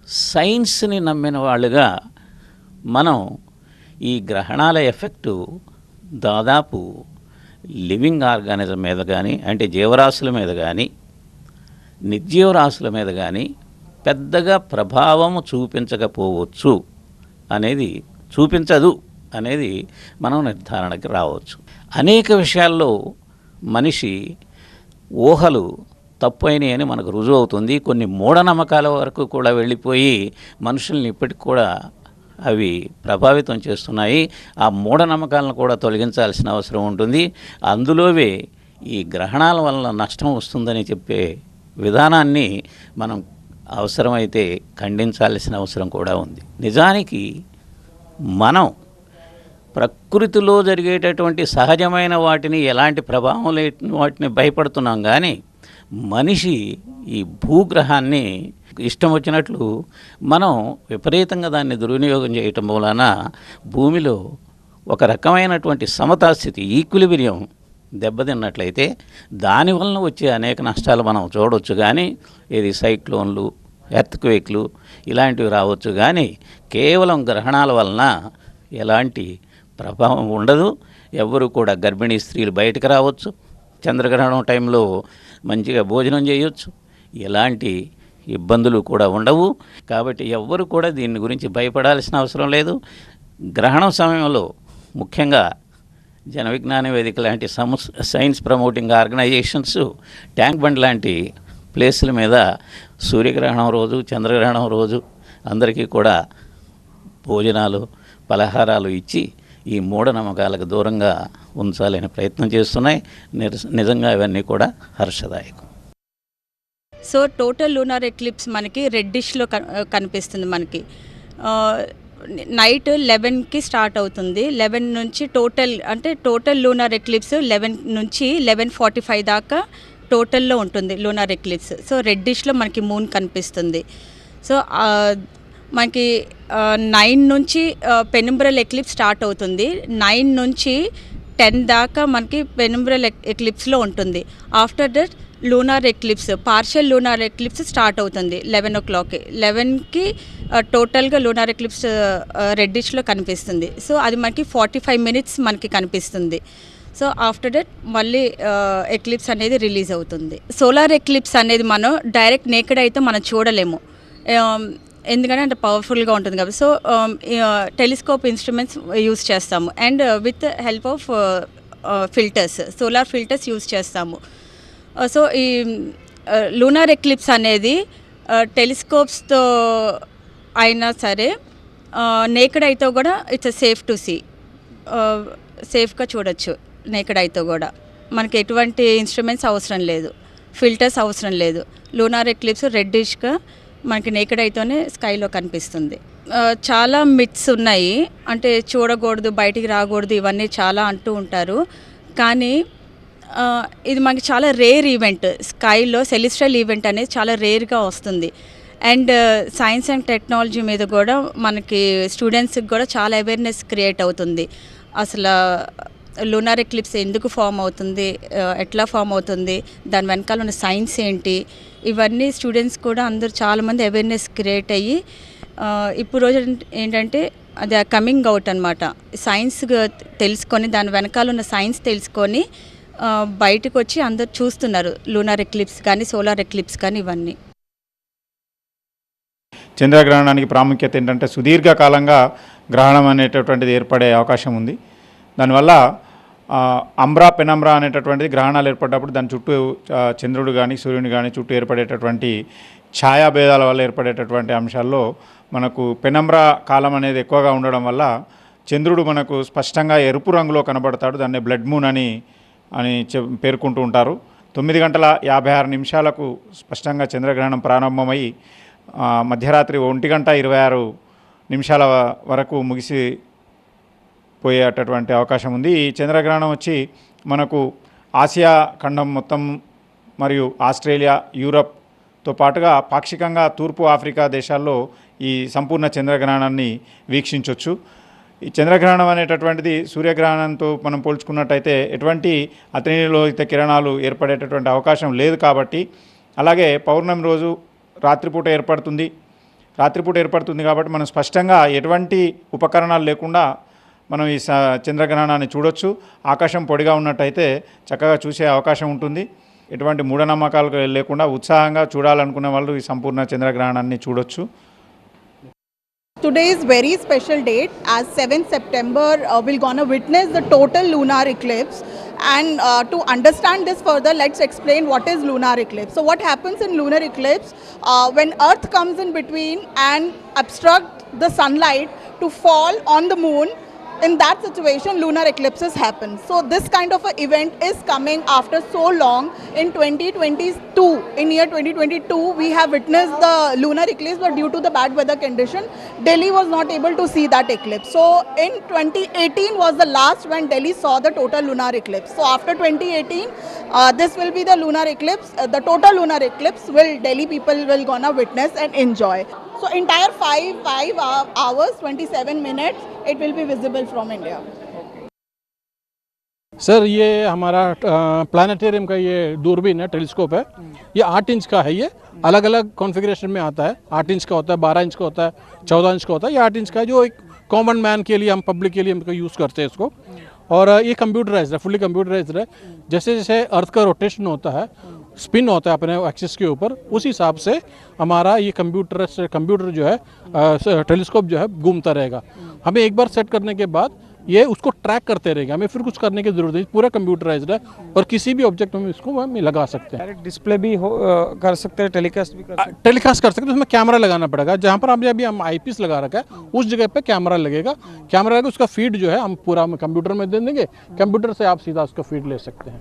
సైన్స్ని నమ్మిన వాళ్ళుగా మనం ఈ గ్రహణాల ఎఫెక్టు దాదాపు లివింగ్ ఆర్గానిజం మీద కానీ, అంటే జీవరాశుల మీద కానీ, నిర్జీవరాశుల మీద కానీ పెద్దగా ప్రభావం చూపించకపోవచ్చు అనేది, చూపించదు అనేది మనం నిర్ధారణకి రావచ్చు. అనేక విషయాల్లో మనిషి ఊహలు తప్పైనవి అని మనకు రుజువు అవుతుంది. కొన్ని మూఢనమ్మకాల వరకు కూడా వెళ్ళిపోయి మనుషుల్ని ఇప్పటికి కూడా అవి ప్రభావితం చేస్తున్నాయి. ఆ మూఢనమ్మకాలను కూడా తొలగించాల్సిన అవసరం ఉంటుంది. అందులోవే ఈ గ్రహణాల వలన నష్టం వస్తుందని చెప్పే విధానాన్ని మనం అవసరమైతే ఖండించాల్సిన అవసరం కూడా ఉంది. నిజానికి మనం ప్రకృతిలో జరిగేటటువంటి సహజమైన వాటిని, ఎలాంటి ప్రభావం లేని వాటిని భయపడుతున్నాం, కానీ మనిషి ఈ భూగ్రహాన్ని ఇష్టం వచ్చినట్లు మనం విపరీతంగా దాన్ని దుర్వినియోగం చేయటం వలన భూమిలో ఒక రకమైనటువంటి సమతాస్థితి, ఈక్విలిబ్రియం దెబ్బతిన్నట్లయితే దానివలన వచ్చే అనేక నష్టాలు మనం చూడవచ్చు. కానీ ఇది సైక్లోన్లు, ఎర్త్క్వేక్లు ఇలాంటివి రావచ్చు, కానీ కేవలం గ్రహణాల వలన ఎలాంటి ప్రభావం ఉండదు. ఎవరు కూడా గర్భిణీ స్త్రీలు బయటకు రావచ్చు, చంద్రగ్రహణం టైంలో మంచిగా భోజనం చేయొచ్చు, ఎలాంటి ఇబ్బందులు కూడా ఉండవు. కాబట్టి ఎవ్వరు కూడా దీని గురించి భయపడాల్సిన అవసరం లేదు. గ్రహణం సమయంలో ముఖ్యంగా జన విజ్ఞాన వేదిక లాంటి science promoting organizations Tank Bund లాంటి ప్లేసుల మీద సూర్యగ్రహణం రోజు, చంద్రగ్రహణం రోజు అందరికీ కూడా భోజనాలు, పలహారాలు ఇచ్చి ఈ మూఢనమ్మకాలకు దూరంగా ఉంచాలనే ప్రయత్నం చేస్తున్నాయి. నిజంగా ఇవన్నీ కూడా హర్షదాయకం. సో టోటల్ లూనార్ ఎక్లిప్స్ మనకి రెడ్డిష్లో కనిపిస్తుంది. మనకి నైట్ 11కి స్టార్ట్ అవుతుంది. 11 నుంచి టోటల్ లూనార్ ఎక్లిప్స్ 11 నుంచి 11:45 దాకా టోటల్లో ఉంటుంది లూనార్ ఎక్లిప్స్. సో రెడ్డిష్లో మనకి మూన్ కనిపిస్తుంది. సో మనకి 9 నుంచి పెనుంబ్రల్ ఎక్లిప్స్ స్టార్ట్ అవుతుంది. 9 నుంచి 10 దాకా మనకి పెనుంబ్రల్ ఎక్లిప్స్లో ఉంటుంది. After that lunar eclipse, partial lunar eclipse start అవుతుంది 11 o'clock. 11కి టోటల్గా లూనార్ ఎక్లిప్స్ రెడ్డిష్లో కనిపిస్తుంది. సో అది మనకి 45 minutes మనకి కనిపిస్తుంది. సో ఆఫ్టర్ దట్ మళ్ళీ ఎక్లిప్స్ అనేది రిలీజ్ అవుతుంది. సోలార్ ఎక్లిప్స్ అనేది మనం డైరెక్ట్ నేకెడ్ అయితే మనం చూడలేము, ఎందుకంటే అంటే పవర్ఫుల్గా ఉంటుంది కాబట్టి. సో టెలిస్కోప్ ఇన్స్ట్రుమెంట్స్ యూస్ చేస్తాము and with help of filters, solar filters use చేస్తాము. సో ఈ లూనార్ ఎక్లిప్స్ అనేది టెలిస్కోప్స్తో అయినా సరే నేకెడ్ అయితే కూడా ఇట్స్ సేఫ్ టు సీ, సేఫ్గా చూడొచ్చు. నేకెడ్ అయితే కూడా మనకి ఎటువంటి ఇన్స్ట్రుమెంట్స్ అవసరం లేదు, ఫిల్టర్స్ అవసరం లేదు. లూనార్ ఎక్లిప్స్ రెడ్డిష్గా మనకి నేకెడ్ అయితేనే స్కైలో కనిపిస్తుంది. చాలా మిత్స్ ఉన్నాయి, అంటే చూడకూడదు, బయటికి రాకూడదు, ఇవన్నీ చాలా అంటూ ఉంటారు. కానీ ఇది మనకి చాలా రేర్ ఈవెంట్. స్కైలో సెలిస్ట్రియల్ ఈవెంట్ అనేది చాలా రేర్గా వస్తుంది. అండ్ సైన్స్ అండ్ టెక్నాలజీ మీద కూడా మనకి స్టూడెంట్స్కి కూడా చాలా అవేర్నెస్ క్రియేట్ అవుతుంది. అసలు లూనార్ ఎక్లిప్స్ ఎందుకు ఫామ్ అవుతుంది, ఎట్లా ఫామ్ అవుతుంది, దాని వెనకాల ఉన్న సైన్స్ ఏంటి, ఇవన్నీ స్టూడెంట్స్ కూడా అందరూ చాలామంది అవేర్నెస్ క్రియేట్ అయ్యి ఇప్పుడు రోజు ఏంటంటే అది కమింగ్ అవుట్ అనమాట. సైన్స్ తెలుసుకొని, దాని వెనకాల ఉన్న సైన్స్ తెలుసుకొని బయటకు వచ్చి అందరు చూస్తున్నారు లూనార్ ఎక్లిప్స్ కానీ, సోలార్ ఎక్లిప్స్ కానీ ఇవన్నీ. చంద్రగ్రహణానికి ప్రాముఖ్యత ఏంటంటే సుదీర్ఘకాలంగా గ్రహణం అనేటటువంటిది ఏర్పడే అవకాశం ఉంది. దానివల్ల అంబ్రా, పెనంబ్రా అనేటటువంటిది గ్రహణాలు ఏర్పడ్డప్పుడు దాని చుట్టూ చంద్రుడు కానీ, సూర్యుని కానీ చుట్టూ ఏర్పడేటటువంటి ఛాయాభేదాల వల్ల ఏర్పడేటటువంటి అంశాల్లో మనకు పెనంబ్రా కాలం అనేది ఎక్కువగా ఉండడం వల్ల చంద్రుడు మనకు స్పష్టంగా ఎరుపు రంగులో కనబడతాడు. దాన్ని బ్లడ్ మూన్ అని పేర్కొంటూ ఉంటారు. 9:56 స్పష్టంగా చంద్రగ్రహణం ప్రారంభమై మధ్యరాత్రి 1:26 వరకు ముగిసిపోయేటటువంటి అవకాశం ఉంది. ఈ చంద్రగ్రహణం వచ్చి మనకు ఆసియా ఖండం మొత్తం మరియు ఆస్ట్రేలియా, యూరప్తో పాటుగా పాక్షికంగా తూర్పు ఆఫ్రికా దేశాల్లో ఈ సంపూర్ణ చంద్రగ్రహణాన్ని వీక్షించవచ్చు. ఈ చంద్రగ్రహణం అనేటటువంటిది సూర్యగ్రహణంతో మనం పోల్చుకున్నట్టయితే ఎటువంటి అతినీలోహిత కిరణాలు ఏర్పడేటటువంటి అవకాశం లేదు కాబట్టి, అలాగే పౌర్ణమి రోజు రాత్రిపూట ఏర్పడుతుంది. రాత్రిపూట ఏర్పడుతుంది కాబట్టి మనం స్పష్టంగా ఎటువంటి ఉపకరణాలు లేకుండా మనం ఈ చంద్రగ్రహణాన్ని చూడొచ్చు. ఆకాశం పొడిగా ఉన్నట్టయితే చక్కగా చూసే అవకాశం ఉంటుంది. ఎటువంటి మూఢనమ్మకాలు లేకుండా ఉత్సాహంగా చూడాలనుకునే వాళ్ళు ఈ సంపూర్ణ చంద్రగ్రహణాన్ని చూడొచ్చు. Today is very special date as 7th September we're gonna witness the total lunar eclipse, and to understand this further, let's explain what is lunar eclipse. So what happens in lunar eclipse, when earth comes in between and obstruct the sunlight to fall on the moon, in that situation lunar eclipses happen. So this kind of an event is coming after so long. In 2022, in year 2022 we have witnessed the lunar eclipse, but due to the bad weather condition Delhi was not able to see that eclipse. So in 2018 was the last when Delhi saw the total lunar eclipse. So after 2018 this will be the lunar eclipse, the total lunar eclipse will Delhi people will gonna witness and enjoy. So entire 5 hours 27 minutes it will be visible from India. Sir ये हमारा planetarium का ये दूरबीन है, telescope है। ये 8 inch का है। ये अलग अलग कॉन्फ़िगरेशन में आता है। 8 इंच का होता है, 12 इंच का होता है, 14 इंच का होता है। ये 8 इंच का है जो एक कॉमन मैन के लिए, हम पब्लिक के लिए हम यूज़ करते हैं इसको। और ये कंप्यूटराइज्ड है, फुल्ली कंप्यूटराइज्ड है। जैसे जैसे अर्थ का रोटेशन होता है, स्पिन होता है अपने एक्सिस के ऊपर, उस हिसाब से हमारा ये कंप्यूटर जो है टेलीस्कोप जो है घूमता रहेगा। हमें एक बार सेट करने के बाद ये उसको ट्रैक करते रहेगा, हमें फिर कुछ करने की जरूरत नहीं। पूरा कंप्यूटराइज्ड है और किसी भी ऑब्जेक्ट में इसको हम लगा सकते हैं। डायरेक्ट डिस्प्ले भी कर सकते हैं, टेलीकास्ट भी कर सकते हैं। टेलीकास्ट कर सकते हैं, उसमें कैमरा लगाना पड़ेगा। जहाँ पर अभी हम आईपीस लगा रखा है उस जगह पे कैमरा लगेगा। कैमरा लगा उसका फीड जो है हम पूरा कंप्यूटर में दे देंगे, कंप्यूटर से आप सीधा उसका फीड ले सकते हैं।